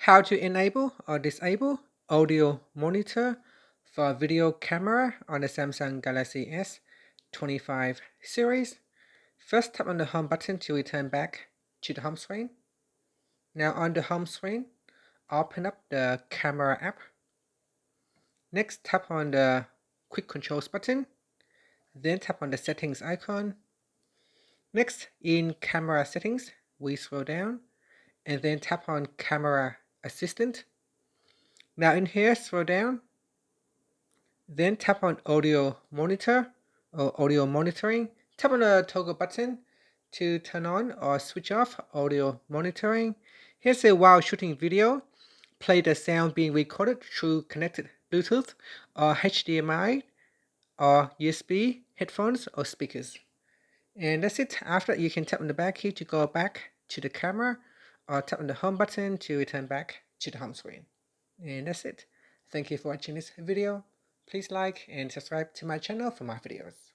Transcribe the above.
How to enable or disable audio monitor for video camera on the Samsung Galaxy S25 series. First, tap on the home button to return back to the home screen. Now on the home screen, open up the camera app. Next, tap on the quick controls button. Then tap on the settings icon. Next, in camera settings, we scroll down and then tap on camera assistant. Now in here, scroll down, then tap on audio monitor or audio monitoring. Tap on the toggle button to turn on or switch off audio monitoring. Here's a while shooting video, play the sound being recorded through connected Bluetooth or HDMI or USB headphones or speakers. And that's it. After that, you can tap on the back key to go back to the camera or tap on the home button to return back to the home screen. And that's it. Thank you for watching this video. Please like and subscribe to my channel for more videos.